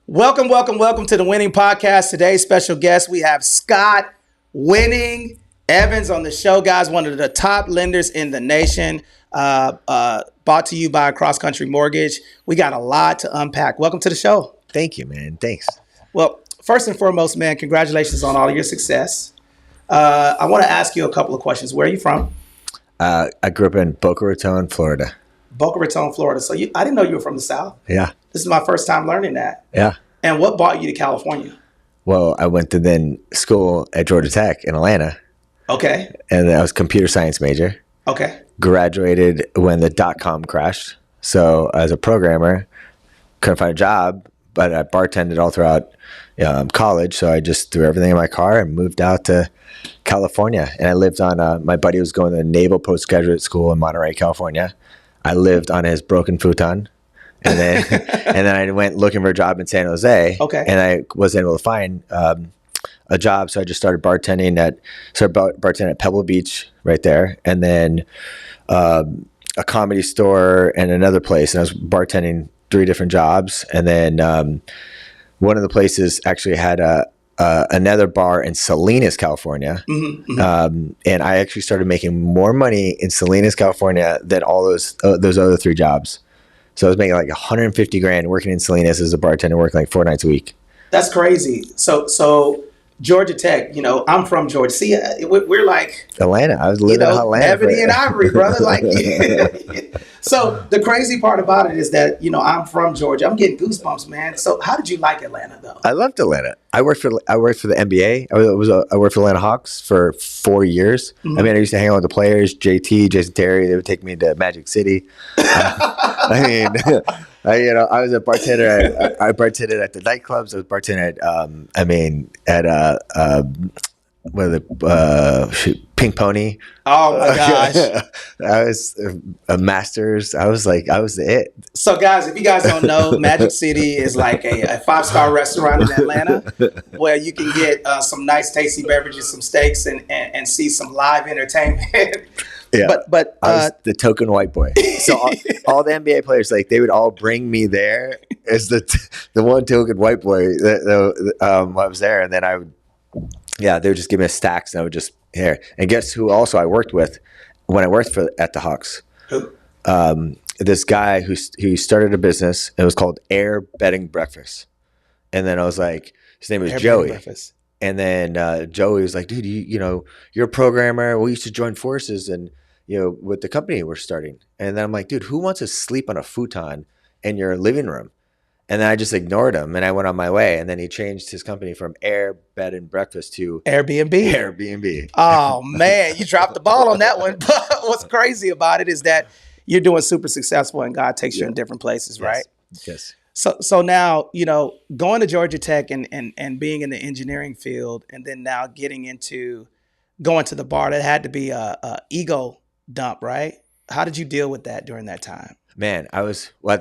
Welcome to the Winning Podcast. Today's special guest, we have Scott Winning Evans on the show, guys. One of the top lenders in the nation. Brought to you by CrossCountry Mortgage. We got a lot to unpack. Welcome to the show. Thank you, man. Thanks. Well, first and foremost, man, congratulations on all of your success. I want to ask you a couple of questions. Where are you from? I grew up in Boca Raton, Florida. Boca Raton, Florida. So I didn't know you were from the South. Yeah. This is my first time learning that. Yeah. And what brought you to California? Well, I went to then school at Georgia Tech in Atlanta. Okay. And I was a computer science major. Okay. Graduated when the .com crashed. So as a programmer, couldn't find a job, but I bartended all throughout college. So I just threw everything in my car and moved out to California. And I lived on, my buddy was going to Naval Postgraduate School in Monterey, California. I lived on his broken futon. And then I went looking for a job in San Jose. Okay. And I wasn't able to find a job. So I just started bartending at Pebble Beach right there. And then a comedy store and another place. And I was bartending 3 different jobs. And then one of the places actually had another bar in Salinas, California. And I actually started making more money in Salinas, California than all those other 3 jobs. So I was making like $150,000 working in Salinas as a bartender, working like 4 nights a week. That's crazy. So Georgia Tech, I'm from Georgia. See, we're like Atlanta. I was living in Atlanta. Ebony and Ivory, brother. Like, so the crazy part about it is that, I'm from Georgia. I'm getting goosebumps, man. So how did you like Atlanta, though? I loved Atlanta. I worked for the NBA. I worked for Atlanta Hawks for 4 years. I mean, I used to hang out with the players, JT, Jason Terry. They would take me to Magic City. I was a bartender. I bartended at the nightclubs. I was bartending at Pink Pony. Oh my gosh! I was a Masters. I was it. So guys, if you guys don't know, Magic City is like a 5-star restaurant in Atlanta where you can get some nice tasty beverages, some steaks, and see some live entertainment. Yeah, but I was the token white boy. So all the NBA players, like, they would all bring me there as the one token white boy that I was there, and then they would just give me stacks, and I would just here. And guess who also I worked with when I worked at the Hawks? Who? This guy who started a business. It was called Air Bedding Breakfast, and then I was like, his name was Joey. And then Joey was like, dude, you're a programmer. We used to join forces and, with the company we're starting. And then I'm like, dude, who wants to sleep on a futon in your living room? And then I just ignored him and I went on my way. And then he changed his company from Air Bed and Breakfast to Airbnb. Oh, man, you dropped the ball on that one. But what's crazy about it is that you're doing super successful and God takes you in different places, right? Yes. So now, going to Georgia Tech and being in the engineering field and then now getting into going to the bar, that had to be a ego dump, right? How did you deal with that during that time? Man, at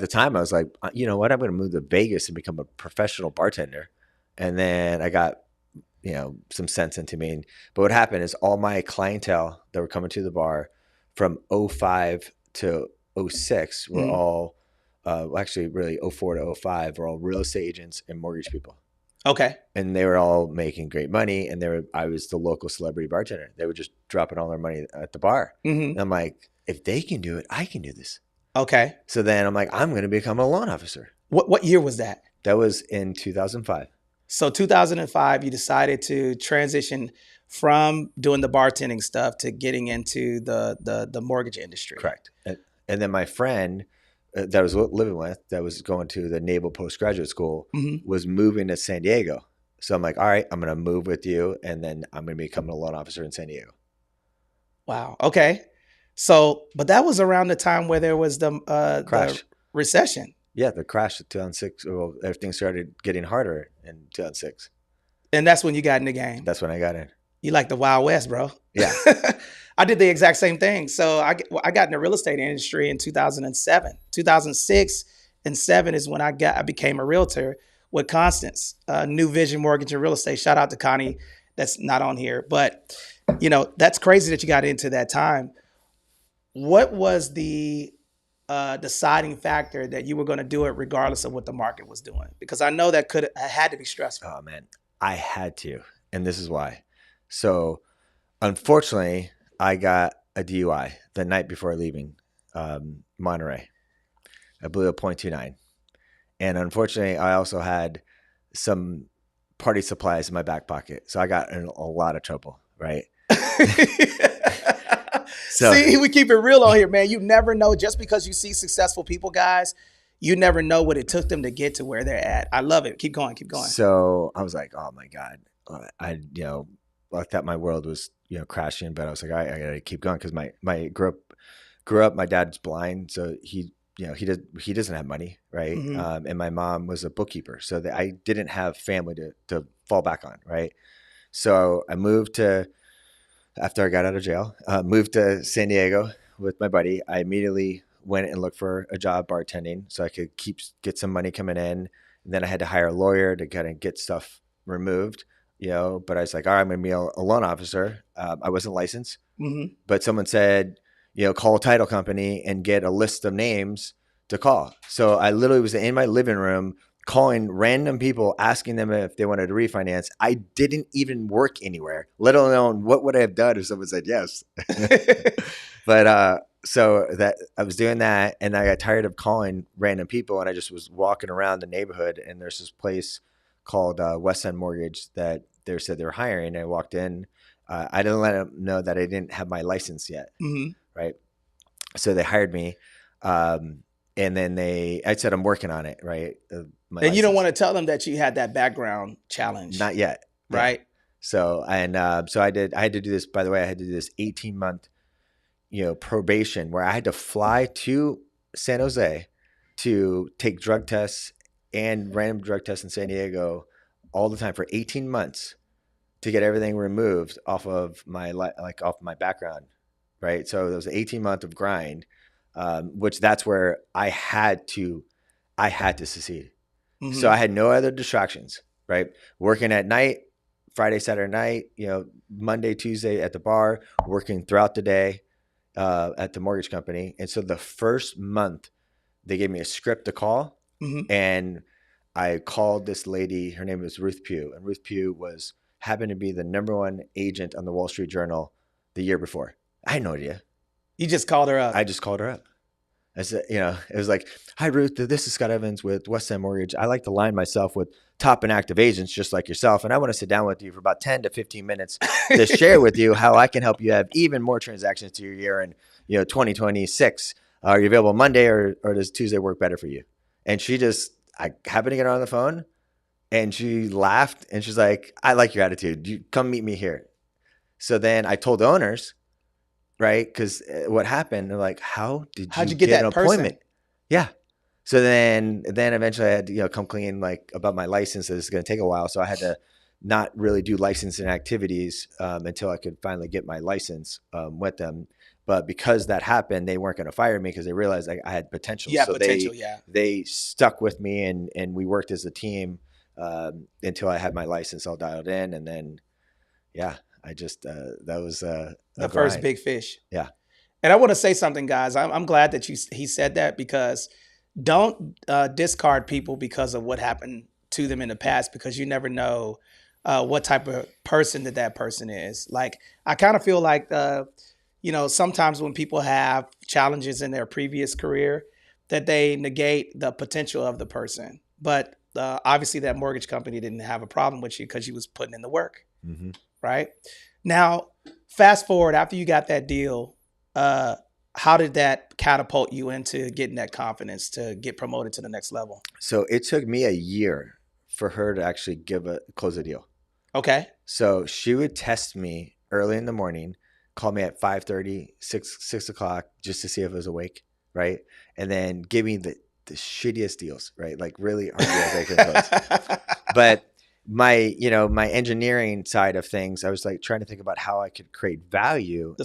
the time I was like, you know what? I'm going to move to Vegas and become a professional bartender. And then I got, some sense into me. But what happened is all my clientele that were coming to the bar from 05 to 06 were all, actually really 04 to 05 were all real estate agents and mortgage people. Okay. And they were all making great money. And I was the local celebrity bartender. They were just dropping all their money at the bar. And I'm like, if they can do it, I can do this. Okay. So then I'm like, I'm going to become a loan officer. What year was that? That was in 2005. So 2005, you decided to transition from doing the bartending stuff to getting into the mortgage industry. Correct. And then my friend that I was living with, that was going to the Naval Postgraduate School, was moving to San Diego. So I'm like, all right, I'm going to move with you, and then I'm going to become a loan officer in San Diego. Wow. Okay. So, but that was around the time where there was the crash, the recession. Yeah, the crash of 2006. Well, everything started getting harder in 2006. And that's when you got in the game. That's when I got in. You like the Wild West, bro. Yeah. I did the exact same thing. So I got in the real estate industry in 2007. 2006 and 7 is when I became a realtor with Constance, New Vision Mortgage and Real Estate. Shout out to Connie. That's not on here. But, that's crazy that you got into that time. What was the deciding factor that you were going to do it regardless of what the market was doing? Because I know that had to be stressful. Oh man, I had to, and this is why. So, unfortunately, I got a DUI the night before leaving Monterey. I blew a .29, and unfortunately, I also had some party supplies in my back pocket, so I got in a lot of trouble. Right. So, see, we keep it real on here, man. You never know. Just because you see successful people, guys, you never know what it took them to get to where they're at. I love it. Keep going. Keep going. So I was like, oh my God. I thought my world was, crashing, but I was like, I gotta keep going. Cause my grew up, my dad's blind. So he doesn't have money. Right. Mm-hmm. And my mom was a bookkeeper. So that I didn't have family to fall back on. Right. So I after I got out of jail, moved to San Diego with my buddy. I immediately went and looked for a job bartending so I could get some money coming in. And then I had to hire a lawyer to kind of get stuff removed, but I was like, all right, I'm going to be a loan officer. I wasn't licensed, but someone said, call a title company and get a list of names to call. So I literally was in my living room calling random people, asking them if they wanted to refinance. I didn't even work anywhere, let alone what would I have done if someone said yes. But so that I was doing that, and I got tired of calling random people, and I just was walking around the neighborhood, and there's this place called West End Mortgage that they said they were hiring. And I walked in. I didn't let them know that I didn't have my license yet, right? So they hired me. And then I said, I'm working on it, right? And license. You don't want to tell them that you had that background challenge. Not yet. Right. Yeah. So, so I had to do this, by the way, I had to do this 18-month, probation where I had to fly to San Jose to take drug tests and random drug tests in San Diego all the time for 18 months to get everything removed off of my background. Right. So there was an 18-month of grind. Which that's where I had to succeed. So I had no other distractions, right? Working at night, Friday, Saturday night, Monday, Tuesday at the bar, working throughout the day at the mortgage company. And so the first month they gave me a script to call, and I called this lady. Her name was Ruth Pugh, and Ruth Pugh happened to be the #1 agent on the Wall Street Journal the year before. I had no idea. You just called her up. I just called her up. I said, it was like, hi, Ruth, this is Scott Evans with West End Mortgage. I like to align myself with top and active agents just like yourself. And I want to sit down with you for about 10 to 15 minutes to share with you how I can help you have even more transactions to your year in 2026. Are you available Monday or does Tuesday work better for you? And I happened to get her on the phone and she laughed and she's like, I like your attitude. You come meet me here. So then I told the owners, right? Because what happened? They're like, how'd you get that an appointment? Person? Yeah. So then eventually I had to come clean about my license. It's going to take a while, so I had to not really do licensing activities until I could finally get my license with them. But because that happened, they weren't going to fire me because they realized I had potential. Yeah, so potential. They stuck with me and we worked as a team until I had my license all dialed in, and then I just that was the first big fish. Yeah. And I want to say something, guys. I'm glad that he said that, because don't discard people because of what happened to them in the past, because you never know what type of person that person is. Like, I kind of feel like, sometimes when people have challenges in their previous career, that they negate the potential of the person. But obviously that mortgage company didn't have a problem with you because you was putting in the work. Right? Now, fast forward, after you got that deal, how did that catapult you into getting that confidence to get promoted to the next level? So it took me a year for her to actually close a deal. Okay. So she would test me early in the morning, call me at 5:30, 6 o'clock, just to see if I was awake, right? And then give me the shittiest deals, right? Like really hard deals I could close. But my engineering side of things, I was like trying to think about how I could create value. The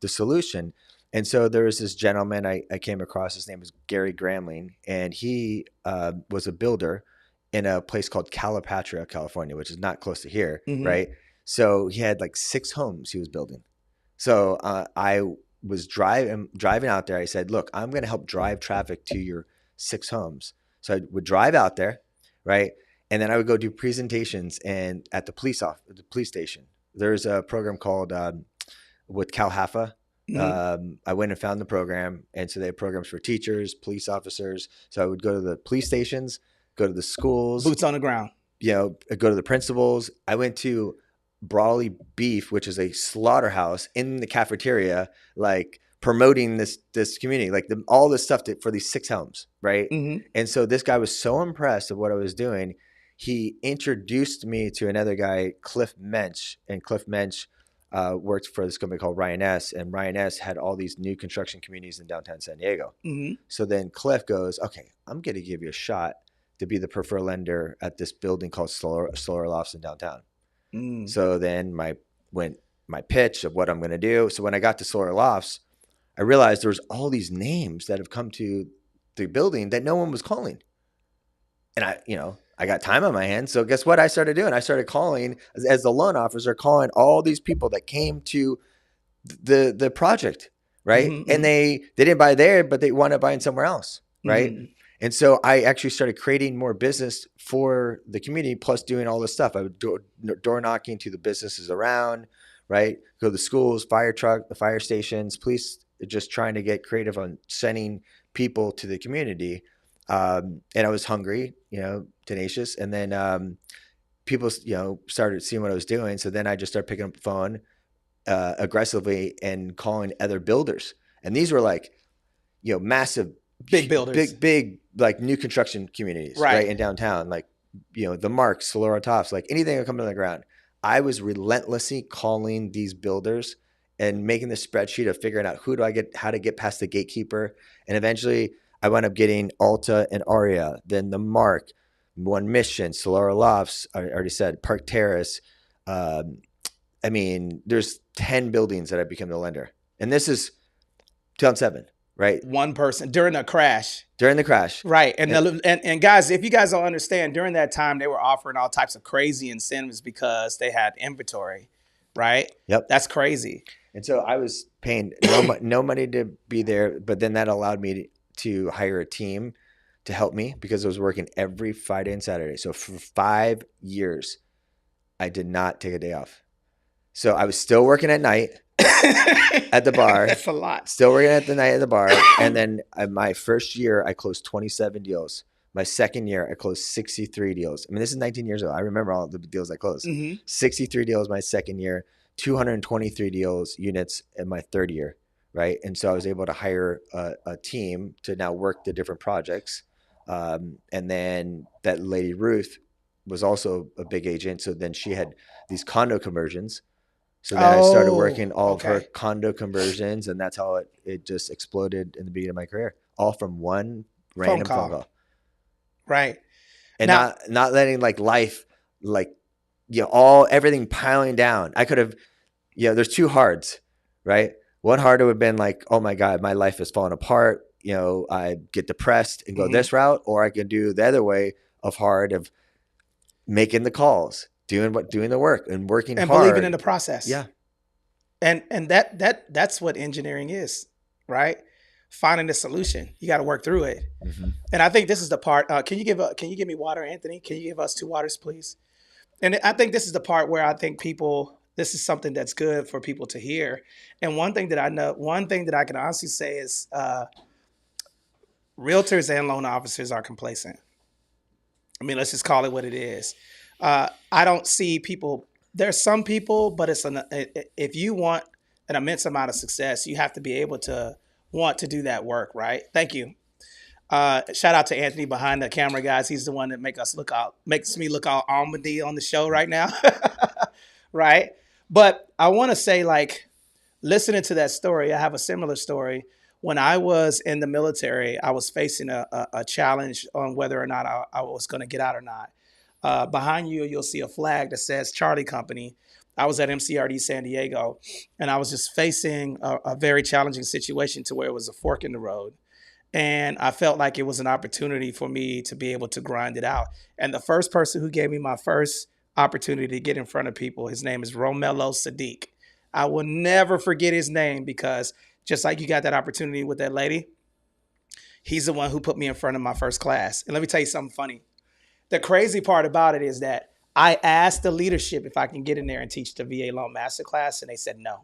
solution. And so there was this gentleman I came across. His name was Gary Gramling, and he was a builder in a place called Calipatria, California, which is not close to here, right? So he had 6 homes he was building. So I was driving out there. I said, look, I'm going to help drive traffic to your 6 homes. So I would drive out there, right? And then I would go do presentations and at the police station. There's a program called with Cal HAFA. I went and found the program. And so they have programs for teachers, police officers. So I would go to the police stations, go to the schools. Boots on the ground. Go to the principals. I went to Brawley Beef, which is a slaughterhouse, in the cafeteria, like promoting this community, like all this stuff for these 6 homes, right? And so this guy was so impressed of what I was doing, he introduced me to another guy, Cliff Mensch, and Cliff Mensch worked for this company called Ryan S. And Ryan S. had all these new construction communities in downtown San Diego. So then Cliff goes, okay, I'm going to give you a shot to be the preferred lender at this building called Solar Lofts in downtown. So then my pitch of what I'm going to do. So when I got to Solar Lofts, I realized there was all these names that have come to the building that no one was calling. And I got time on my hands. So guess what I started doing? I started calling as the loan officer, calling all these people that came to the project, right? And they didn't buy there, but they wound up buying somewhere else, right? And so I actually started creating more business for the community, plus doing all this stuff. I would door knocking to the businesses around, right? Go to the schools, fire truck, the fire stations, police, just trying to get creative on sending people to the community. And I was hungry, tenacious. And then people, started seeing what I was doing. So then I just started picking up the phone aggressively and calling other builders. And these were like, massive, big builders, big like new construction communities, right? In downtown, like, the Marks, Solera Tops, like anything that comes on the ground. I was relentlessly calling these builders and making the spreadsheet of figuring out how to get past the gatekeeper. And eventually I wound up getting Alta and Aria, then the Mark, One Mission, Solera Lofts, I already said, Park Terrace. There's 10 buildings that I became the lender. And this is 2007. Right. One person during the crash. Right. And guys, if you guys don't understand, during that time, they were offering all types of crazy incentives because they had inventory. Right. Yep. That's crazy. And so I was paying no money to be there. But then that allowed me to hire a team to help me because I was working every Friday and Saturday. So for 5 years, I did not take a day off. So I was still working at night. At the bar. That's a lot. Still working at the night at the bar. And then my first year, I closed 27 deals. My second year, I closed 63 deals. This is 19 years ago. I remember all the deals I closed. 63 deals my second year, 223 units in my third year, right? And so I was able to hire a team to now work the different projects. And then that lady, Ruth, was also a big agent. So then she had these condo conversions. So then I started working all of her condo conversions, and that's how it just exploded in the beginning of my career, all from one random phone call. Right. And now, not letting life, everything piling down. I could have, there's 2 hards, right? One hard would have been like, oh my God, my life is falling apart. I get depressed and go this route, or I can do the other way of hard of making the calls. Doing the work and working hard. And believing in the process. Yeah. And that's what engineering is, right? Finding the solution. You got to work through it. And I think this is the part. Can you give me water, Anthony? Can you give us 2 waters, please? And I think this is the part where I think this is something that's good for people to hear. And one thing that I can honestly say is realtors and loan officers are complacent. Let's just call it what it is. I don't see people. There's some people, but if you want an immense amount of success, you have to be able to want to do that work, right? Thank you. Shout out to Anthony behind the camera, guys. He's the one that makes me look all almondy on the show right now, right? But I want to say, listening to that story, I have a similar story. When I was in the military, I was facing a challenge on whether or not I was going to get out or not. Behind you, you'll see a flag that says Charlie Company. I was at MCRD San Diego, and I was just facing a very challenging situation to where it was a fork in the road. And I felt like it was an opportunity for me to be able to grind it out. And the first person who gave me my first opportunity to get in front of people, his name is Romello Sadiq. I will never forget his name because just like you got that opportunity with that lady. He's the one who put me in front of my first class. And let me tell you something funny. The crazy part about it is that I asked the leadership if I can get in there and teach the VA loan masterclass, and they said no.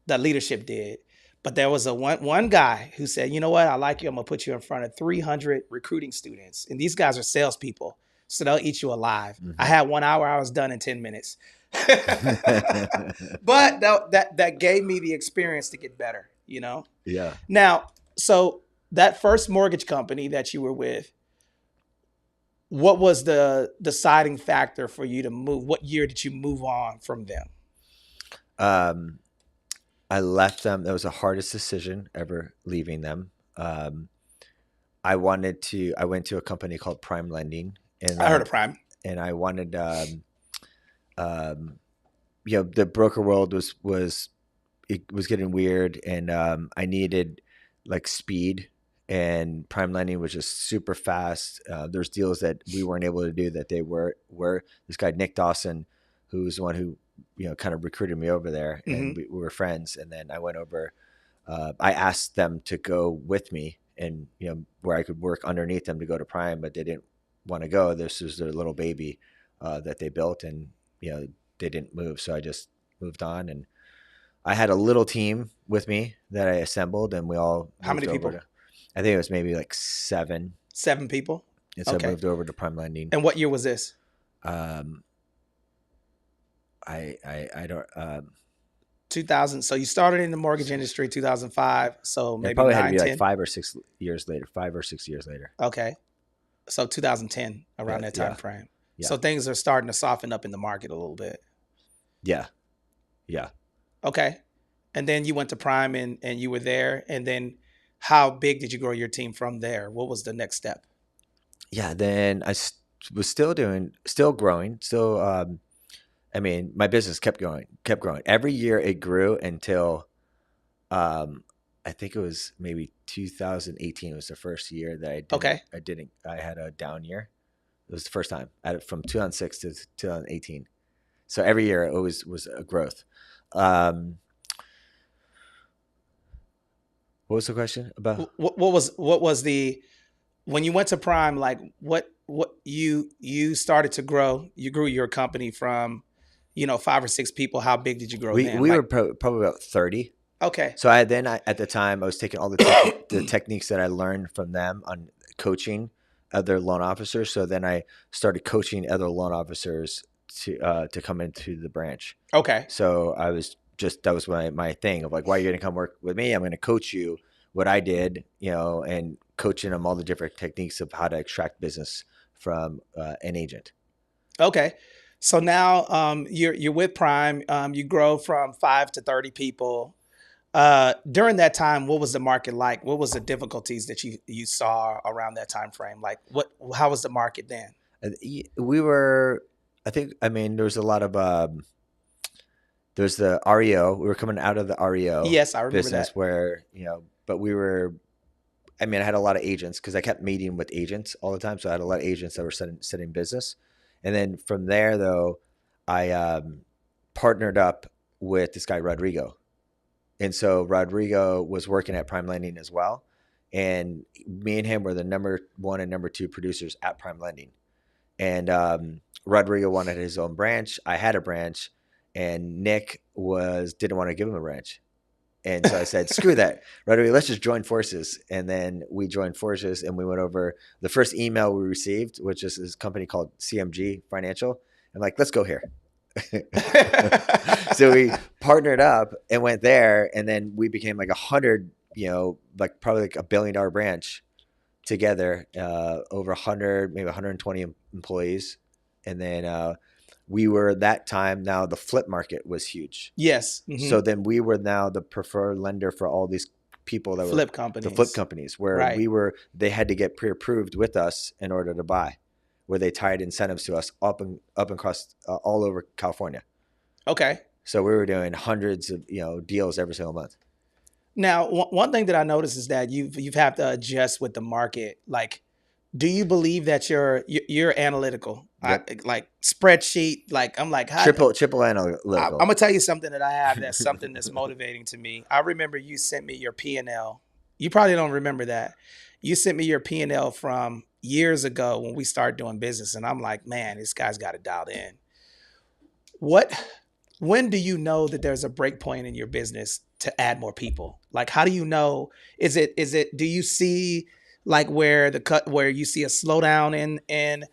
The leadership did. But there was a one guy who said, you know what? I like you. I'm going to put you in front of 300 recruiting students. And these guys are salespeople, so they'll eat you alive. Mm-hmm. I had 1 hour. I was done in 10 minutes. But that gave me the experience to get better, you know? Yeah. Now, so that first mortgage company that you were with, what was the deciding factor for you to move? What year did you move on from them? I left them. That was the hardest decision ever, leaving them. I went to a company called Prime Lending, and I heard of Prime. And I wanted, the broker world was getting weird, and I needed like speed, and Prime Lending was just super fast. There's deals that we weren't able to do that they were. This guy Nick Dawson, who was the one who kind of recruited me over there, and we were friends. And then I went over. I asked them to go with me, and where I could work underneath them to go to Prime, but they didn't want to go. This was their little baby that they built, and they didn't move, so I just moved on. And I had a little team with me that I assembled, and we all. How many people? I think it was maybe like 7. 7 people. And so I moved over to Prime Lending. And what year was this? I don't. 2000. So you started in the mortgage industry 2005. So maybe probably 9, had to be 10. like 5 or 6 years later. 5 or 6 years later. Okay. So 2010, around that time frame. Yeah. So things are starting to soften up in the market a little bit. Yeah. Yeah. Okay. And then you went to Prime and you were there. And then how big did you grow your team from there? What was the next step? Yeah. Then I was still growing. My business kept growing. Every year it grew until, I think it was maybe 2018 was the first year that I didn't. Okay. I had a down year. It was the first time from 2006 to 2018. So every year it always was a growth. What was the question about? What was when you went to Prime, like what you started to grow? You grew your company from, 5 or 6 people. How big did you grow then? We were probably about 30. Okay. So at the time I was taking all the techniques that I learned from them on coaching other loan officers. So then I started coaching other loan officers to come into the branch. Okay. So that was my thing of like, why are you going to come work with me? I'm going to coach you what I did, and coaching them all the different techniques of how to extract business from an agent. Okay. So now you're with Prime. You grow from 5 to 30 people. During that time, what was the market like? What was the difficulties that you saw around that time frame? Like how was the market then? There was a lot of there's the REO. We were coming out of the REO yes, I remember business that. where, but we were, I had a lot of agents because I kept meeting with agents all the time. So I had a lot of agents that were setting business. And then from there though, I partnered up with this guy, Rodrigo. And so Rodrigo was working at Prime Lending as well. And me and him were the number 1 and number 2 producers at Prime Lending. And Rodrigo wanted his own branch. I had a branch. And Nick didn't want to give him a branch. And so I said, screw that. Rodrigo, let's just join forces. And then we joined forces and we went over the first email we received, which is this company called CMG Financial. I'm like, let's go here. So we partnered up and went there. And then we became like 100, probably like $1 billion branch together, over 100, maybe 120 employees. And then, we were that time. Now the flip market was huge. Yes. Mm-hmm. So then we were now the preferred lender for all these people that flip were companies. The flip companies where right. They had to get pre-approved with us in order to buy, where they tied incentives to us up and across all over California. Okay. So we were doing hundreds of, deals every single month. Now, one thing that I noticed is that you've had to adjust with the market. Like Do you believe that you're analytical? Yep. Like spreadsheet. Like I'm like, how, Triple I'm analytical. gonna tell you something that I have that's something that's motivating to me. I remember you sent me your P&L. You probably don't remember that. You sent me your P&L from years ago when we started doing business, and I'm like, man, this guy's got it dialed in. What? When do you know that there's a break point in your business to add more people? Like, how do you know? Is it? Do you see like where the cut where you see a slowdown in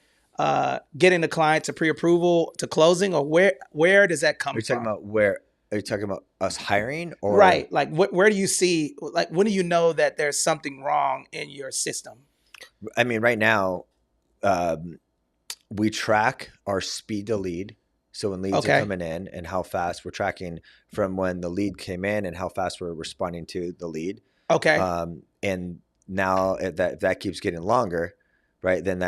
getting the client to pre-approval to closing, or where does that Are come you talking from? about where? Are you talking about us hiring or? Right. Like, where do you see? Like, when do you know that there's something wrong in your system? I mean, right now, um, we track our speed to lead. So when leads are Okay. coming in and how fast we're tracking from when the lead came in and how fast we're responding to the lead. Okay. And now if that keeps getting longer, right, then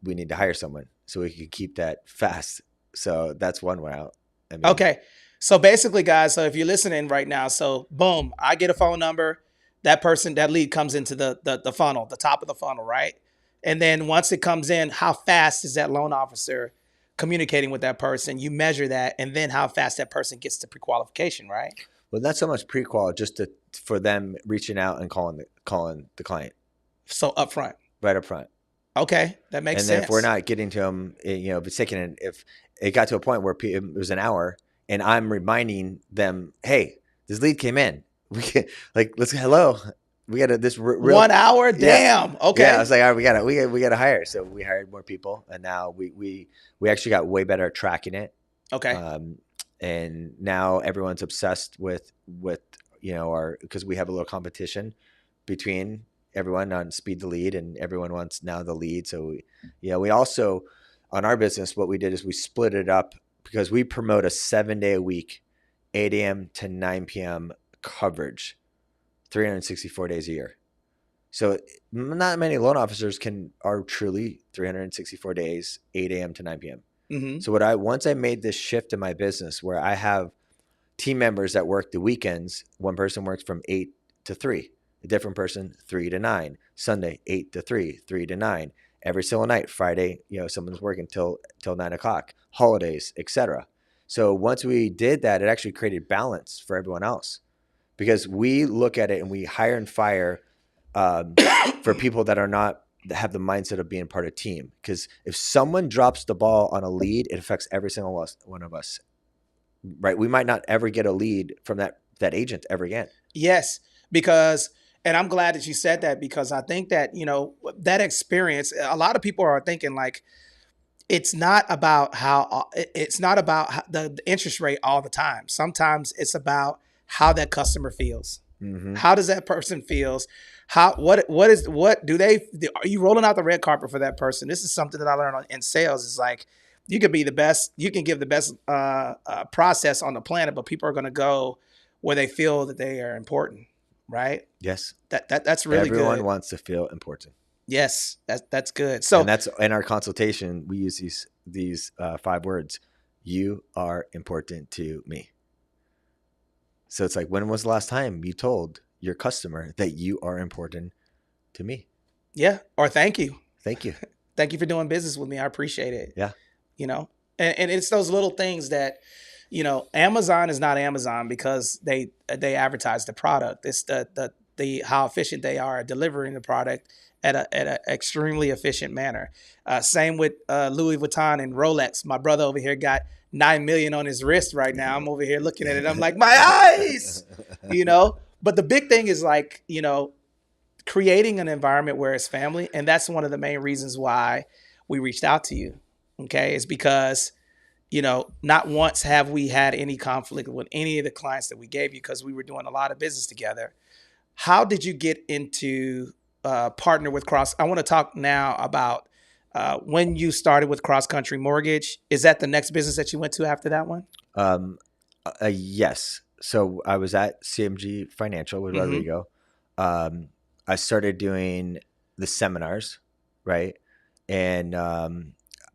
we need to hire someone so we can keep that fast. So that's one way out. I mean, Okay. So basically, guys, so if you're listening right now, so boom, I get a phone number. That person, that lead comes into the funnel, the top of the funnel, right? And then once it comes in, how fast is that loan officer communicating with that person? You measure that, and then how fast that person gets to pre-qualification, right? well, not so much pre-qual, just for them reaching out and calling the client So upfront. right up front. Okay, that makes And then if we're sense. not getting to them, if it's taking if it got to a point where it was an hour and I'm reminding them, hey, this lead came in. We can hello. We got this real, 1 hour, yeah. damn. Yeah. I Okay. was like, all right, we got to hire. So we hired more people and now we actually got way better at tracking it. Okay. Um, and now everyone's obsessed with, because we have a little competition between everyone on speed to lead and everyone wants now the lead. So we also, on our business, what we did is we split it up because we promote a 7-day a week, 8 a.m. to 9 p.m. coverage, 364 days a year. So not many loan officers are truly 364 days, 8 a.m. to 9 p.m. Mm-hmm. So once I made this shift in my business where I have team members that work the weekends, one person works from 8 to 3, a different person 3 to 9, Sunday 8 to 3, 3 to 9, every single night, Friday, someone's working till 9 o'clock, holidays, etc. So once we did that, it actually created balance for everyone else because we look at it and we hire and fire for people that have the mindset of being part of a team. Because if someone drops the ball on a lead, it affects every single one of us. Right? We might not ever get a lead from that agent ever again. Yes, because, and I'm glad that you said that because I think that, that experience, a lot of people are thinking like, it's not about the interest rate all the time. Sometimes it's about how that customer feels. Mm-hmm. How does that person feels? What do they, are you rolling out the red carpet for that person? This is something that I learned in sales. It's like, you could be the best, you can give the best process on the planet, but people are going to go where they feel that they are important, right? Yes. That's really good. Everyone wants to feel important. Yes, that's good. So, and that's in our consultation. We use these 5 words. You are important to me. So it's like, when was the last time you told your customer that you are important to me? yeah, or thank you. Thank you. Thank you for doing business with me. I appreciate it. Yeah. And it's those little things that, Amazon is not Amazon because they advertise the product. It's the how efficient they are at delivering the product at an extremely efficient manner. Same with Louis Vuitton and Rolex. My brother over here got 9 million on his wrist right now. I'm over here looking at it. I'm like, my eyes, But the big thing is like, creating an environment where it's family. And that's one of the main reasons why we reached out to you. Okay. It's because, not once have we had any conflict with any of the clients that we gave you because we were doing a lot of business together. How did you get into partner with Cross? I want to talk now about when you started with CrossCountry Mortgage. Is that the next business that you went to after that one? Yes. So I was at CMG Financial with Rodrigo. I started doing the seminars, right? And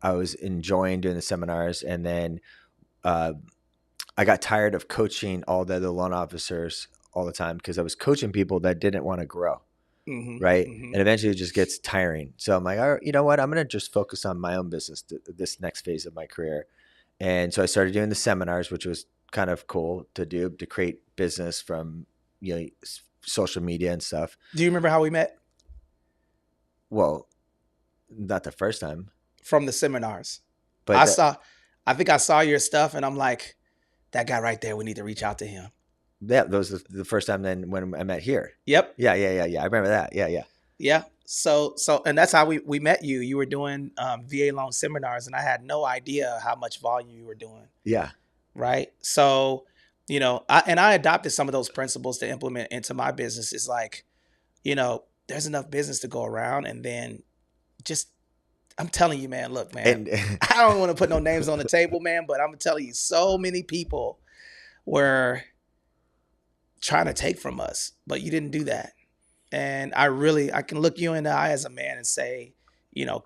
I was enjoying doing the seminars. And then I got tired of coaching all the other loan officers all the time because I was coaching people that didn't want to grow. right? Mm-hmm. And eventually it just gets tiring. So I'm like, all right, you know what? I'm going to just focus on my own business this next phase of my career. And so I started doing the seminars, which was kind of cool to do, to create business from, social media and stuff. Do you remember how we met? Well, not the first time, From the seminars. but I think I saw your stuff and I'm like, that guy right there, we need to reach out to him. that was the first time then when I met here. Yep. Yeah. I remember that. Yeah. Yeah. So, and that's how we met you. You were doing VA loan seminars and I had no idea how much volume you were doing. Yeah. Right. So, I adopted some of those principles to implement into my business. It's like, there's enough business to go around and then just, I'm telling you, man, look, man, And I don't want to put no names on the table, man, but I'm telling you, so many people were trying to take from us, but you didn't do that. And I can look you in the eye as a man and say,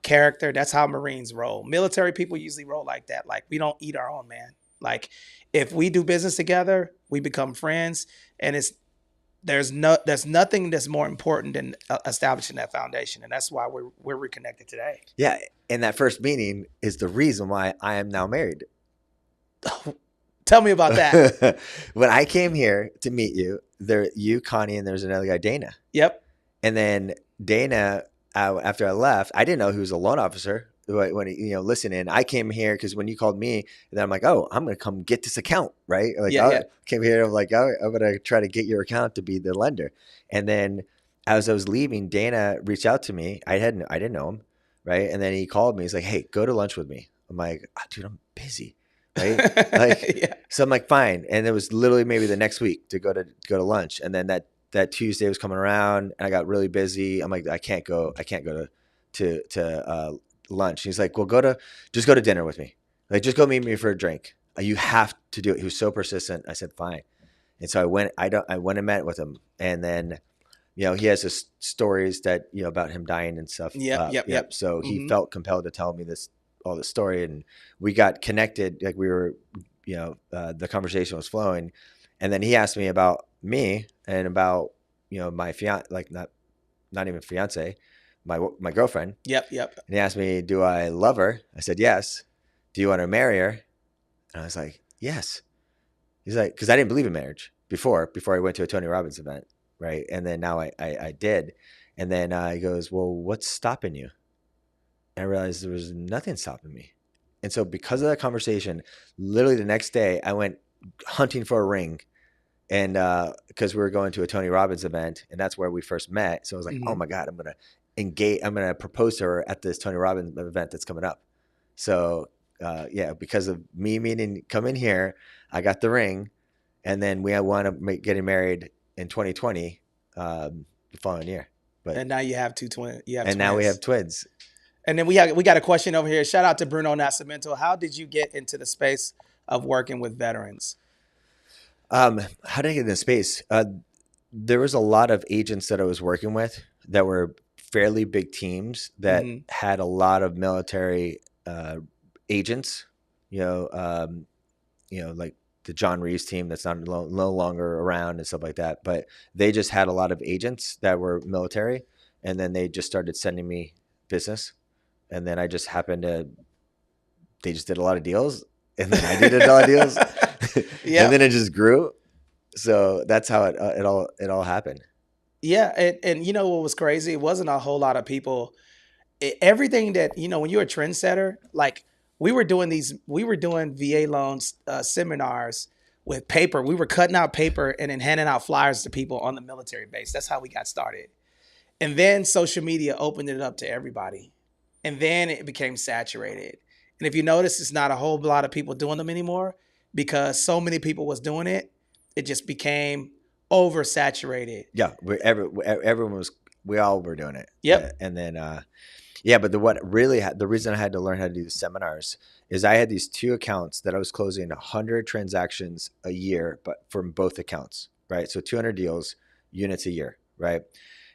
character, that's how Marines roll. Military people usually roll like that. Like, we don't eat our own, man. Like, if we do business together, we become friends. And there's nothing that's more important than establishing that foundation. And that's why we're reconnected today. yeah. And that first meeting is the reason why I am now married. Tell me about that. When I came here to meet you, you, Connie, and there's another guy, Dana. Yep. And then Dana, after I left, I didn't know he was a loan officer. When he, listening, I came here because when you called me, and then I'm like, oh, I'm gonna come get this account, right? Like, I came here, I'm like, oh, I'm gonna try to get your account to be the lender. And then as I was leaving, Dana reached out to me. I didn't know him, right? And then he called me. He's like, hey, go to lunch with me. I'm like, oh, dude, I'm busy. Right. Like, so I'm like, fine. And it was literally maybe the next week to go to lunch. And then that Tuesday was coming around and I got really busy. I'm like, I can't go to lunch. He's like, well, just go to dinner with me. Like, just go meet me for a drink. You have to do it. He was so persistent. I said, fine. And so I went and met with him. And then, he has his stories that, about him dying and stuff. Yep. So he felt compelled to tell me all this story, and we got connected. Like, we were, the conversation was flowing, and then he asked me about me and about, my fiance, like not even fiance, my girlfriend. Yep. And he asked me, do I love her? I said, yes. Do you want to marry her? And I was like, yes. He's like, because I didn't believe in marriage before I went to a Tony Robbins event, right? And then now I did. And then he goes, well, what's stopping you? And I realized there was nothing stopping me. And so because of that conversation, literally the next day I went hunting for a ring, and because we were going to a Tony Robbins event, and that's where we first met. So I was like, oh my God, I'm going to propose to her at this Tony Robbins event that's coming up. So because of me coming here, I got the ring, and then we wound up getting married in 2020, the following year. And now you have two twins. Now we have twins. And then we got a question over here. Shout out to Bruno Nascimento. How did you get into the space of working with veterans? How did I get in the space? There was a lot of agents that I was working with that were fairly big teams that had a lot of military agents. Like the John Reeves team that's no longer around and stuff like that. But they just had a lot of agents that were military, and then they just started sending me business. And then I just they just did a lot of deals, and then I did a lot of deals. And then it just grew. So that's how it all happened. Yeah. And what was crazy? It wasn't a whole lot of people. Everything that, when you're a trendsetter, like we were doing VA loans seminars with paper. We were cutting out paper and then handing out flyers to people on the military base. That's how we got started. And then social media opened it up to everybody. And then it became saturated. And if you notice, it's not a whole lot of people doing them anymore because so many people was doing it. It just became oversaturated. Yeah, we all were doing it. Yep. And then, but the reason I had to learn how to do the seminars is I had these two accounts that I was closing 100 transactions a year, but from both accounts, right? So 200 deals, units a year, right?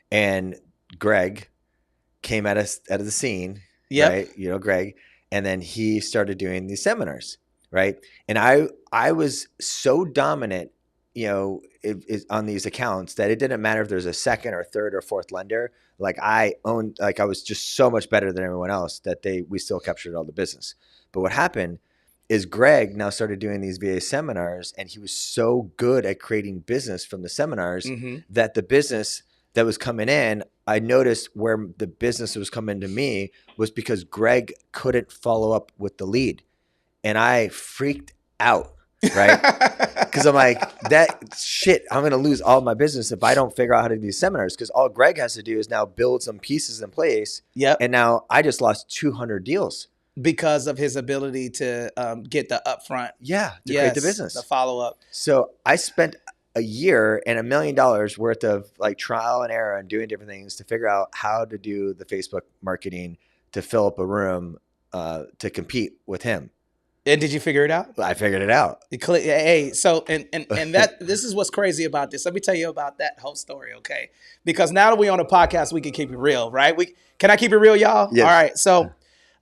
And Greg came out of the scene, right? Greg, and then he started doing these seminars, right? And I was so dominant on these accounts that it didn't matter if there's a second or third or fourth lender. Like I was just so much better than everyone else that we still captured all the business. But what happened is Greg now started doing these VA seminars, and he was so good at creating business from the seminars that the business that was coming in, I noticed where the business was coming to me was because Greg couldn't follow up with the lead. And I freaked out, right? Because I'm like, I'm going to lose all my business if I don't figure out how to do these seminars. Because all Greg has to do is now build some pieces in place. Yep. And now I just lost 200 deals. Because of his ability to get the upfront. Yeah, to create the business. The follow-up. So I spent a year and $1 million worth of like trial and error and doing different things to figure out how to do the Facebook marketing to fill up a room to compete with him. And did you figure it out? I figured it out. Hey, so and that this is what's crazy about this. Let me tell you about that whole story, okay? Because now that we're on a podcast, we can keep it real, right? Can I keep it real, y'all? Yes. All right. So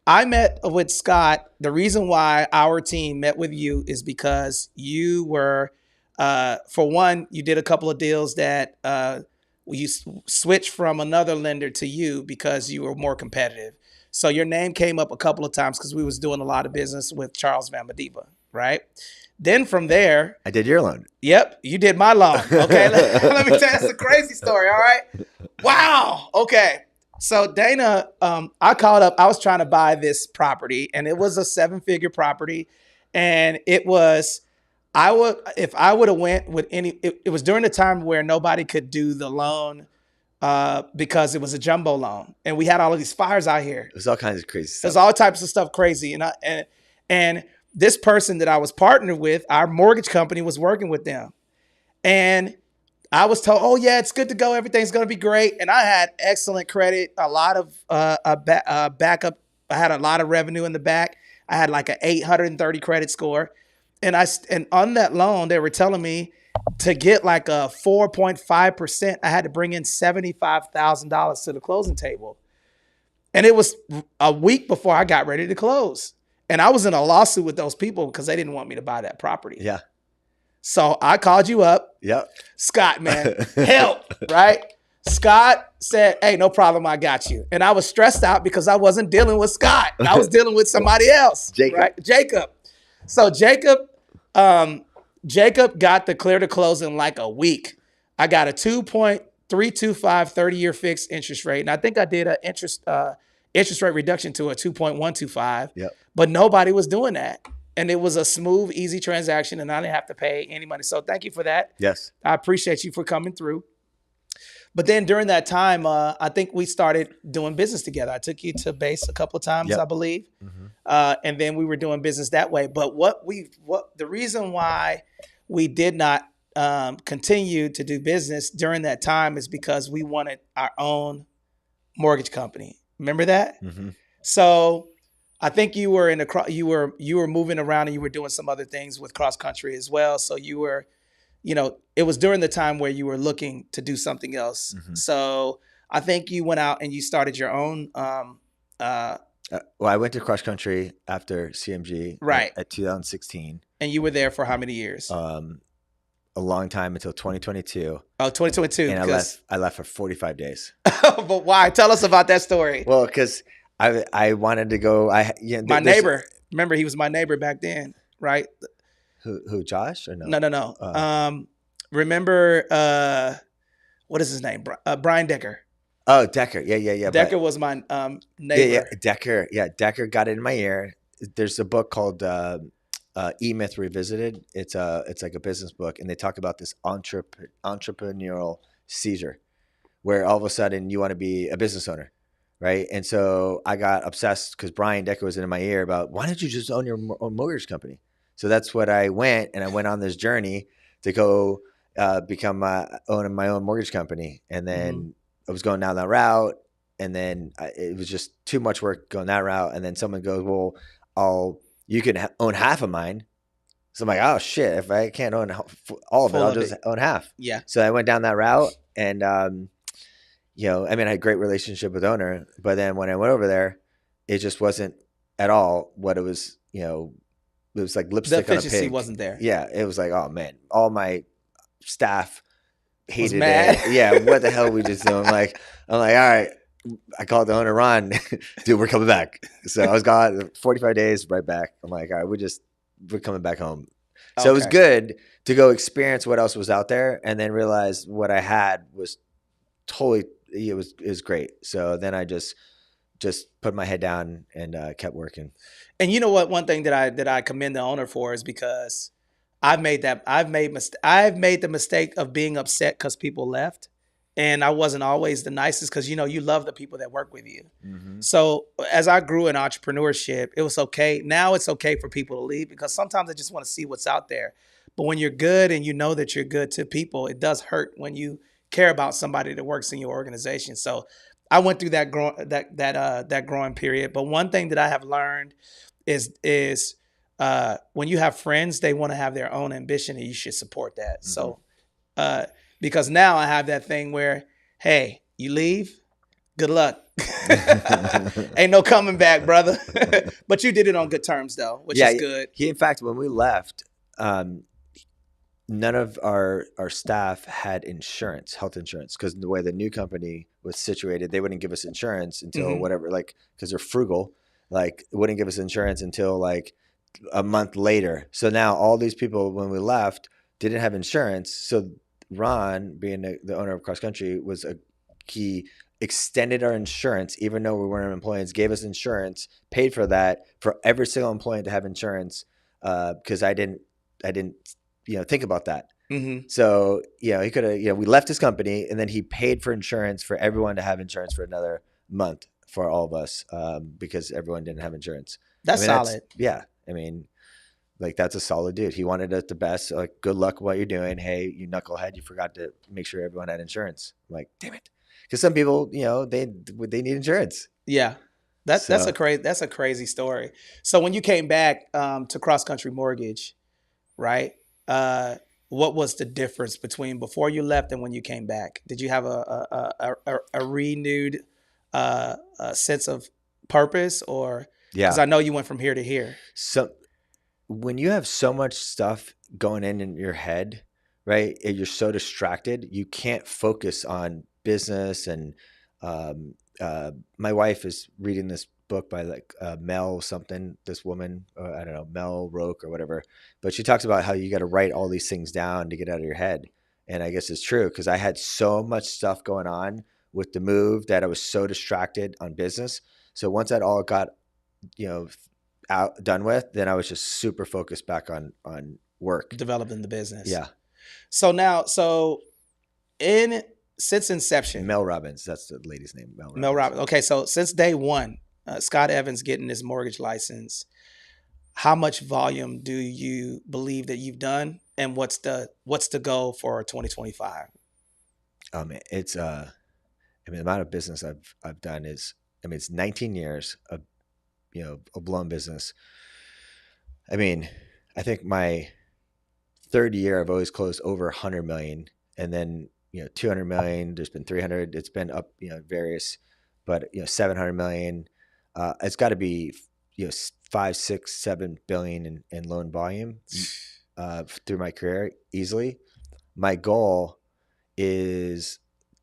I met with Scott. The reason why our team met with you is because you were, for one, you did a couple of deals that you switched from another lender to you because you were more competitive. So your name came up a couple of times because we was doing a lot of business with Charles Van Mediva, right? Then from there, I did your loan. Yep, you did my loan. Okay, let me tell you, it's a crazy story. All right, wow. Okay, so Dana, I called up. I was trying to buy this property, and it was a 7-figure property, and it was. If I would have went with any. It was during the time where nobody could do the loan. Because it was a jumbo loan, and we had all of these fires out here. There's all kinds of crazy stuff. There's all types of stuff crazy, and this person that I was partnered with, our mortgage company was working with them, and I was told, "Oh yeah, it's good to go. Everything's going to be great." And I had excellent credit, a lot of backup. I had a lot of revenue in the back. I had like an 830 credit score, and on that loan, they were telling me, to get like a 4.5%, I had to bring in $75,000 to the closing table. And it was a week before I got ready to close. And I was in a lawsuit with those people because they didn't want me to buy that property. Yeah. So I called you up. Yep. Scott, man, help, right? Scott said, hey, no problem, I got you. And I was stressed out because I wasn't dealing with Scott. I was dealing with somebody else. Jacob. Right? Jacob. So Jacob got the clear to close in like a week. I got a 2.325 30-year fixed interest rate. And I think I did an interest rate reduction to a 2.125. Yep. But nobody was doing that. And it was a smooth, easy transaction, and I didn't have to pay any money. So thank you for that. Yes. I appreciate you for coming through. But then during that time, I think we started doing business together. I took you to base a couple of times, Yep. I believe. Mm-hmm. And then we were doing business that way. But the reason why we did not continue to do business during that time is because we wanted our own mortgage company. Remember that? Mm-hmm. So I think you were you were moving around and you were doing some other things with CrossCountry as well. So you were, it was during the time where you were looking to do something else. Mm-hmm. So I think you went out and you started your own. Well, I went to CrossCountry after CMG, right, at 2016. And you were there for how many years? A long time, until 2022. Oh, 2022. And I left for 45 days. But why? Tell us about that story. Well, because I wanted to go. My neighbor. Remember, he was my neighbor back then, right? Who? Josh or no? No. Remember, what is his name? Brian Decker. Oh, Decker. Yeah. Decker was my neighbor. Yeah, Decker. Yeah, Decker got it in my ear. There's a book called E-Myth Revisited. It's like a business book, and they talk about this entrepreneurial seizure, where all of a sudden you want to be a business owner, right? And so I got obsessed because Brian Decker was in my ear about, why don't you just own your own mortgage company? So that's what I went on this journey to go become owning my own mortgage company, and then I was going down that route, and then it was just too much work going that route. And then someone goes, well, you can own half of mine. So I'm like, oh shit, if I can't own all of it, I'll just own half. Yeah. So I went down that route, and I had a great relationship with owner, but then when I went over there, it just wasn't at all what it was. It was like lipstick on a pig. The efficiency wasn't there. Yeah, it was like, oh man, all my staff hated mad. it. Yeah, what the hell we just doing? I'm like, all right. I called the owner, Ron, dude, we're coming back. So I was gone 45 days, right back. I'm like, all right, we're coming back home. So it was good to go experience what else was out there and then realize what I had was totally, it was great. So then I just put my head down and kept working. And you know what? One thing that I commend the owner for is because I've made the mistake of being upset because people left, and I wasn't always the nicest because you love the people that work with you. Mm-hmm. So as I grew in entrepreneurship, it was okay. Now it's okay for people to leave because sometimes I just want to see what's out there. But when you're good and you know that you're good to people, it does hurt when you care about somebody that works in your organization. So I went through that growing period. But one thing that I have learned is when you have friends, they want to have their own ambition, and you should support that. Mm-hmm. So because now I have that thing where, hey, you leave, good luck. Ain't no coming back, brother. But you did it on good terms, though, which is good. In fact, when we left, none of our staff had insurance, health insurance, because the way the new company was situated, they wouldn't give us insurance until mm-hmm. whatever, because they're frugal, wouldn't give us insurance until a month later. So now all these people, when we left, didn't have insurance. So Ron, being the owner of CrossCountry, he extended our insurance, even though we weren't employees, gave us insurance, paid for that for every single employee to have insurance. Because I didn't think about that. Mm-hmm. So, he could have, we left his company and then he paid for insurance for everyone to have insurance for another month for all of us, because everyone didn't have insurance. That's solid. That's a solid dude. He wanted us the best. Good luck with what you're doing. Hey, you knucklehead, you forgot to make sure everyone had insurance. I'm like, damn it. Because some people, they need insurance. Yeah. That's a crazy story. So when you came back to CrossCountry Mortgage, right? What was the difference between before you left and when you came back? Did you have a renewed sense of purpose, or because I know you went from here to here? So when you have so much stuff going in your head, right? And you're so distracted, you can't focus on business. And my wife is reading this book by Mel something, this woman, I don't know, Mel Roke or whatever, but she talks about how you got to write all these things down to get out of your head. And I guess it's true, because I had so much stuff going on with the move that I was so distracted on business. So once that all got, done with, then I was just super focused back on work. Developing the business. Yeah. So since inception. Mel Robbins, that's the lady's name. Mel Robbins. Okay, so since day one, Scott Evans getting his mortgage license, how much volume do you believe that you've done, and what's the goal for 2025? It's the amount of business I've done is, it's 19 years of a blown business. I think my third year I've always closed over 100 million, and then 200 million, there's been 300, it's been up, various, but 700 million. It's got to be 5, 6, 7 billion in loan volume through my career easily. My goal is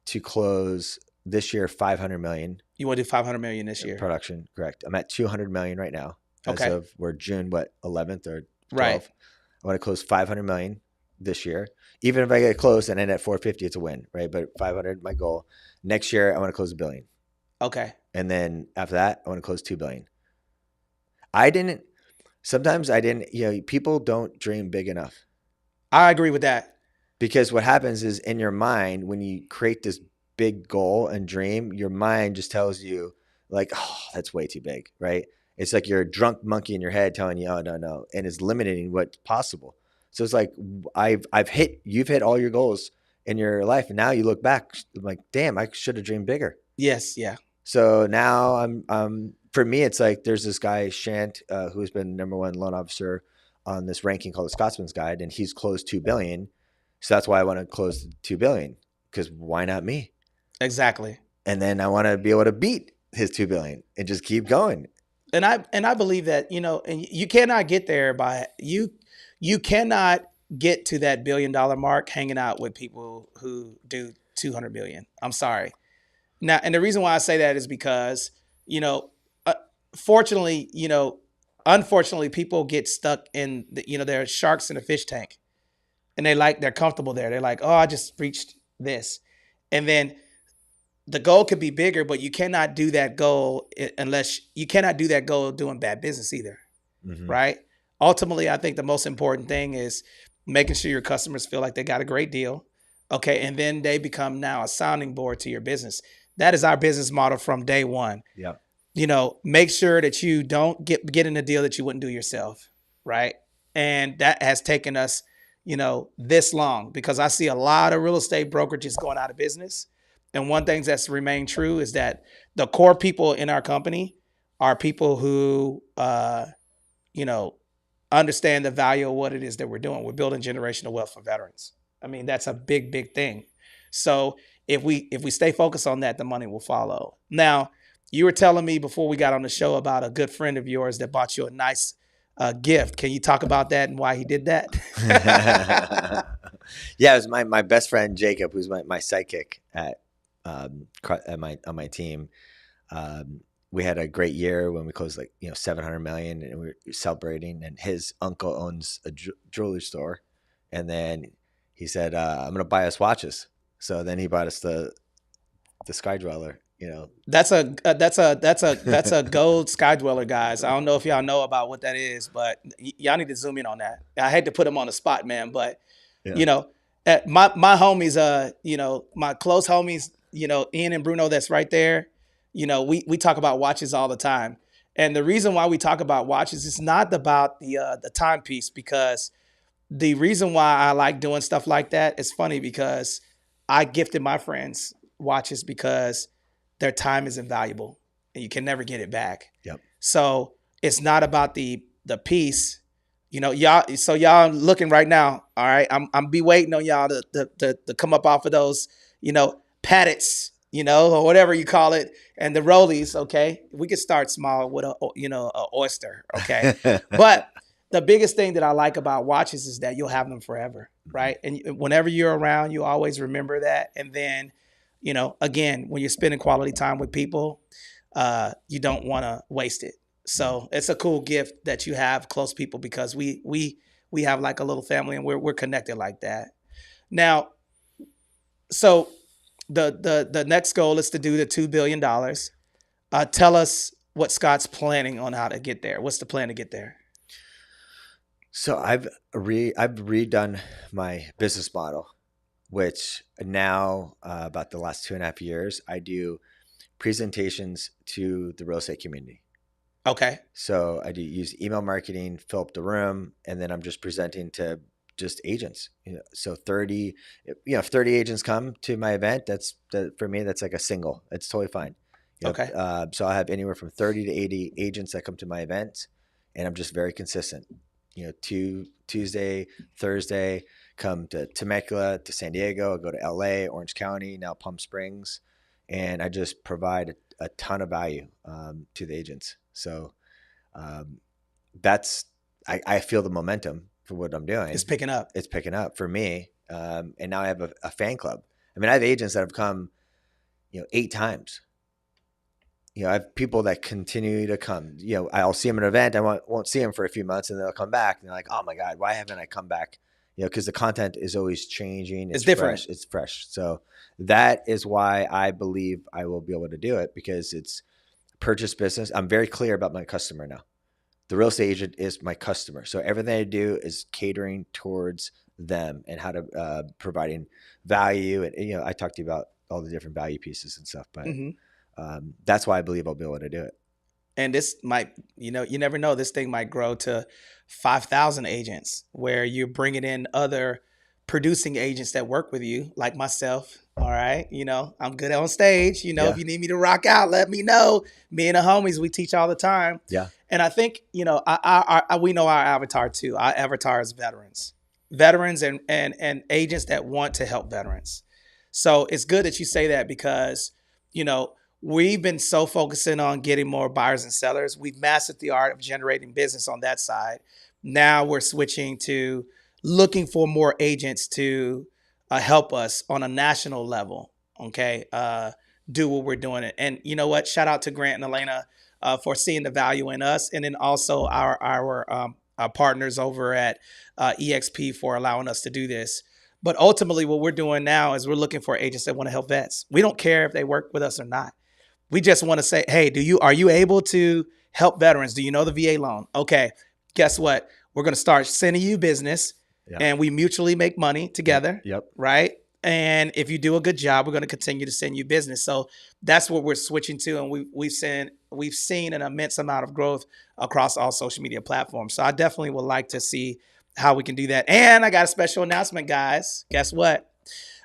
to close this year 500 million. You want to do 500 million this year? Production, correct. I'm at 200 million right now. We're June 11th or 12th. Right. I want to close 500 million this year. Even if I get close and end at 450, it's a win, right? But 500, my goal. Next year, I want to close $1 billion. Okay. And then after that, I want to close $2 billion. Sometimes I didn't, people don't dream big enough. I agree with that. Because what happens is, in your mind, when you create this big goal and dream, your mind just tells you oh, that's way too big, right? It's like you're a drunk monkey in your head telling you, oh, no. And it's limiting what's possible. So it's like, you've hit all your goals in your life. And now you look back, I'm like, damn, I should have dreamed bigger. Yes. Yeah. So now for me, it's like, there's this guy, Shant, who's been #1 loan officer on this ranking called the Scotsman's Guide, and he's closed $2 billion. So that's why I want to close $2 billion, because why not me? Exactly. And then I want to be able to beat his $2 billion and just keep going. And I believe that, and you cannot get there by you cannot get to that $1 billion mark hanging out with people who do 200 million. I'm sorry. Now, and the reason why I say that is because, you know, uh, fortunately, unfortunately, people get stuck in, they're sharks in a fish tank, and they're comfortable there. They're like, oh, I just reached this. And then the goal could be bigger, but you cannot do that goal unless you cannot do that goal doing bad business either. Mm-hmm. Right. Ultimately, I think the most important thing is making sure your customers feel like they got a great deal. Okay. And then they become now a sounding board to your business. That is our business model from day one. Yeah. Make sure that you don't get in a deal that you wouldn't do yourself. Right. And that has taken us, this long, because I see a lot of real estate brokerages going out of business. And one thing that's remained true is that the core people in our company are people who, understand the value of what it is that we're doing. We're building generational wealth for veterans. I mean, that's a big, big thing. So if we stay focused on that, the money will follow. Now, you were telling me before we got on the show about a good friend of yours that bought you a nice gift. Can you talk about that and why he did that? Yeah, it was my best friend Jacob, who's my sidekick at on my team. We had a great year when we closed 700 million, and we were celebrating. And his uncle owns a jewelry store, and then he said, "I'm gonna buy us watches." So then he bought us the Sky Dweller. That's a gold Sky Dweller, guys. I don't know if y'all know about what that is, but y'all need to zoom in on that. I hate to put him on the spot, man, but Yeah. my homies, my close homies, Ian and Bruno, that's right there. We talk about watches all the time. And the reason why we talk about watches is not about the timepiece, because the reason why I like doing stuff like that is funny, because I gifted my friends watches because their time is invaluable and you can never get it back. Yep. So it's not about the piece. Y'all. So y'all looking right now. All right, I'm be waiting on y'all to come up off of those, paddets, or whatever you call it, and the rollies. Okay, we could start small with a oyster. Okay, but the biggest thing that I like about watches is that you'll have them forever, right? And whenever you're around, you always remember that. And then, again, when you're spending quality time with people, you don't want to waste it. So it's a cool gift that you have close people, because we have like a little family, and we're connected like that. Now, so the next goal is to do the $2 billion. Tell us what Scott's planning on how to get there. What's the plan to get there? So I've redone my business model, which now about the last 2.5 years, I do presentations to the real estate community. Okay. So I do use email marketing, fill up the room, and then I'm just presenting to just agents. So 30, if 30 agents come to my event, for me, that's like a single. It's totally fine. Okay. So I have anywhere from 30 to 80 agents that come to my event, and I'm just very consistent. Tuesday, Thursday, come to Temecula, to San Diego, I go to LA, Orange County, now Palm Springs, and I just provide a ton of value to the agents. So I feel the momentum for what I'm doing. It's picking up. It's picking up for me. And now I have a fan club. I mean, I have agents that have come, 8 times. I have people that continue to come. I'll see them at an event. I won't see them for a few months, and they'll come back. And they're like, "Oh my God, why haven't I come back?" Because the content is always changing. It's different. Fresh. It's fresh. So that is why I believe I will be able to do it, because it's purchase business. I'm very clear about my customer now. The real estate agent is my customer. So everything I do is catering towards them and how to providing value. And I talked to you about all the different value pieces and stuff, but. Mm-hmm. That's why I believe I'll be able to do it. And this might, you never know, this thing might grow to 5,000 agents, where you're bringing in other producing agents that work with you, like myself. All right. I'm good on stage. If you need me to rock out, let me know. Me and the homies, we teach all the time. Yeah. And I think, we know our avatar too. Our avatar is veterans and agents that want to help veterans. So it's good that you say that, because, we've been so focusing on getting more buyers and sellers. We've mastered the art of generating business on that side. Now we're switching to looking for more agents to help us on a national level. Okay, do what we're doing. And you know what? Shout out to Grant and Elena for seeing the value in us, and then also our partners over at EXP for allowing us to do this. But ultimately, what we're doing now is we're looking for agents that want to help vets. We don't care if they work with us or not. We just want to say, hey, are you able to help veterans? Do you know the VA loan? Okay, guess what? We're going to start sending you business, and we mutually make money together. Yep. Right. And if you do a good job, we're going to continue to send you business. So that's what we're switching to, and we've seen an immense amount of growth across all social media platforms. So I definitely would like to see how we can do that. And I got a special announcement, guys. Guess what?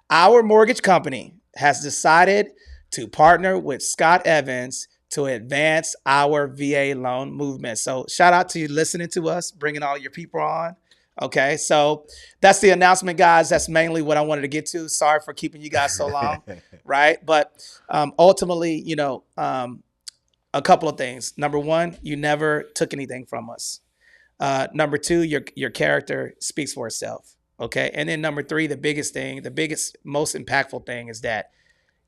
Our mortgage company has decided to partner with Scott Evans to advance our VA loan movement. So shout out to you listening to us, bringing all your people on. Okay, so that's the announcement, guys. That's mainly what I wanted to get to. Sorry for keeping you guys so long, right? But ultimately, a couple of things. Number one, you never took anything from us. Number two, your character speaks for itself. Okay, and then number three, the biggest, most impactful thing is that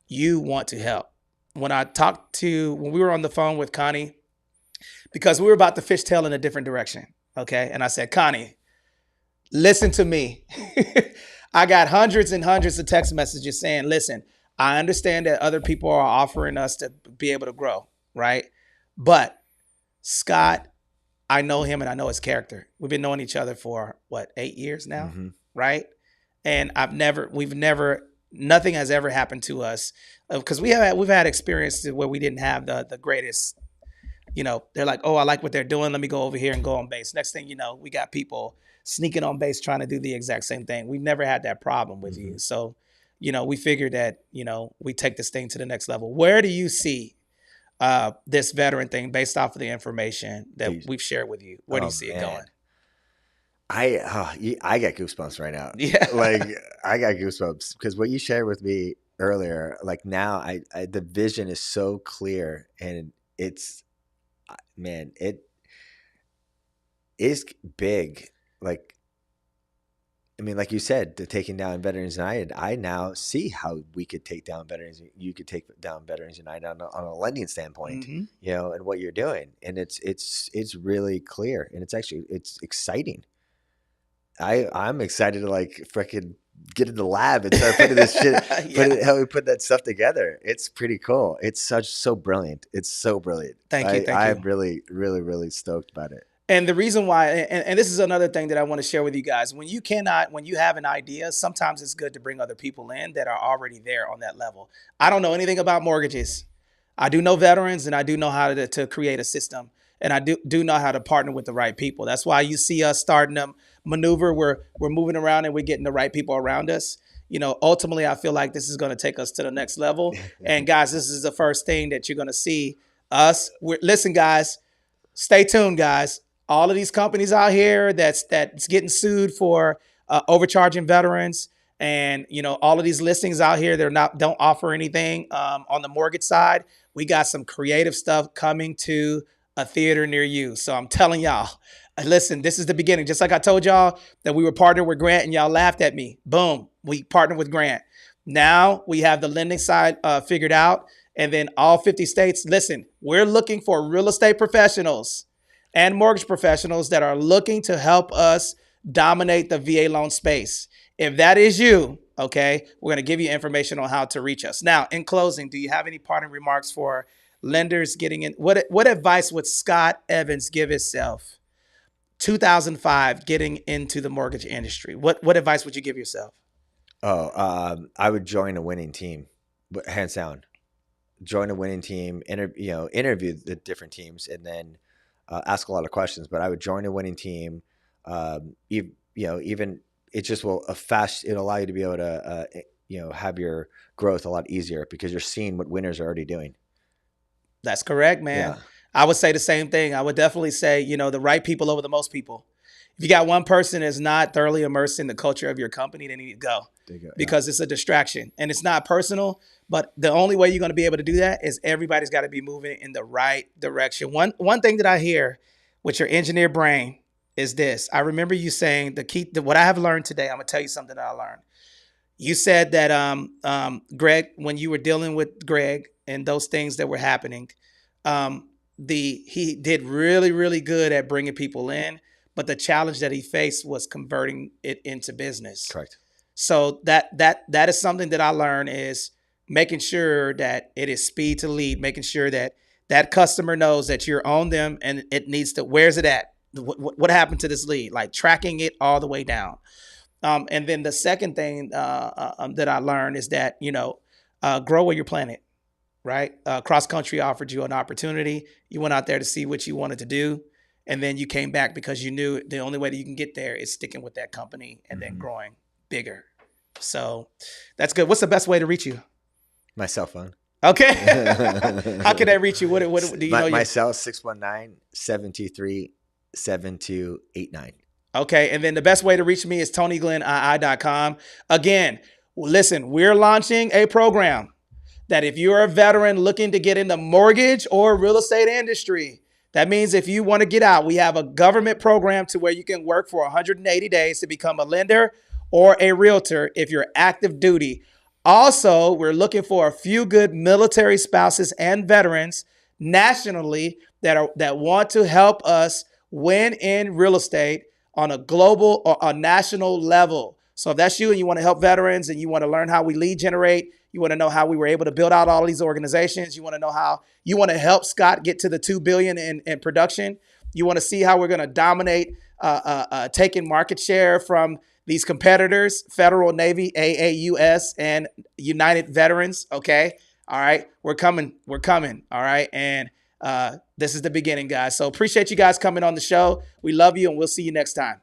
you want to help. When we were on the phone with Connie, because we were about to fishtail in a different direction. Okay, and I said, Connie, listen to me. I got hundreds and hundreds of text messages saying, listen, I understand that other people are offering us to be able to grow, right? But Scott, I know him and I know his character. We've been knowing each other for 8 years now, right? And nothing has ever happened to us because we've had experiences where we didn't have the greatest. They're like, oh, I like what they're doing. Let me go over here and go on base. Next thing you know, we got people sneaking on base trying to do the exact same thing. We've never had that problem with you. So, we figured that, we take this thing to the next level. Where do you see this veteran thing based off of the information that we've shared with you? Where do you see it going? I got goosebumps right now. Yeah. Like I got goosebumps because what you shared with me earlier, like now I the vision is so clear and it is big. Like, I mean, like you said, the taking down Veterans United, I now see how we could take down veterans. You could take down Veterans United on a lending standpoint, and what you're doing. And it's really clear and it's exciting. I'm excited to like freaking get in the lab and start putting this shit, how we put that stuff together. It's pretty cool. It's so brilliant. It's so brilliant. Thank you. I'm really, really, really stoked about it. And the reason why, and this is another thing that I want to share with you guys, when you have an idea, sometimes it's good to bring other people in that are already there on that level. I don't know anything about mortgages. I do know veterans and I do know how to create a system. And I do know how to partner with the right people. That's why you see us starting to maneuver. We're moving around and we're getting the right people around us. Ultimately, I feel like this is going to take us to the next level. And guys, this is the first thing that you're going to see us. Listen, guys, stay tuned, guys. All of these companies out here that's getting sued for overcharging veterans, and all of these listings out here that don't offer anything on the mortgage side. We got some creative stuff coming to a theater near you. So I'm telling y'all, listen, this is the beginning. Just like I told y'all that we were partnered with Grant and y'all laughed at me. Boom, we partnered with Grant. Now we have the lending side figured out, and then all 50 states. Listen, we're looking for real estate professionals and mortgage professionals that are looking to help us dominate the VA loan space. If that is you, okay, we're going to give you information on how to reach us. Now, in closing, do you have any parting remarks for lenders getting in? What advice would Scott Evans give himself, 2005, getting into the mortgage industry? What advice would you give yourself? I would join a winning team, hands down. Join a winning team, interview the different teams, and then ask a lot of questions. But I would join a winning team. Even it just will it'll allow you to be able to have your growth a lot easier because you're seeing what winners are already doing. That's correct, man. Yeah. I would say the same thing. I would definitely say, the right people over the most people. If you got one person that's not thoroughly immersed in the culture of your company, they need to go because it's a distraction and it's not personal. But the only way you're going to be able to do that is everybody's got to be moving in the right direction. One thing that I hear with your engineer brain is this. I remember you saying what I have learned today. I'm gonna tell you something that I learned. You said that Greg, when you were dealing with Greg and those things that were happening, he did really, really good at bringing people in, but the challenge that he faced was converting it into business. Correct. So that is something that I learned, is making sure that it is speed to lead, making sure that that customer knows that you're on them and it needs to, where's it at? What happened to this lead? Like tracking it all the way down. And then the second thing that I learned is that, grow where you're planted, right? CrossCountry offered you an opportunity. You went out there to see what you wanted to do. And then you came back because you knew the only way that you can get there is sticking with that company and then growing bigger. So that's good. What's the best way to reach you? My cell phone. Okay. How can I reach you? What do you know? My cell 619-723-7289. Okay. And then the best way to reach me is TonyGlennII.com. Again, listen, we're launching a program that if you're a veteran looking to get in the mortgage or real estate industry, that means if you want to get out, we have a government program to where you can work for 180 days to become a lender or a realtor if you're active duty. Also, we're looking for a few good military spouses and veterans nationally that want to help us win in real estate on a global or a national level. So if that's you and you want to help veterans and you want to learn how we lead generate, you want to know how we were able to build out all these organizations, you want to know how you want to help Scott get to the $2 billion in production, you want to see how we're going to dominate taking market share from these competitors, Federal, Navy, AAUS, and United Veterans. Okay. All right. We're coming. All right. And this is the beginning, guys. So appreciate you guys coming on the show. We love you and we'll see you next time.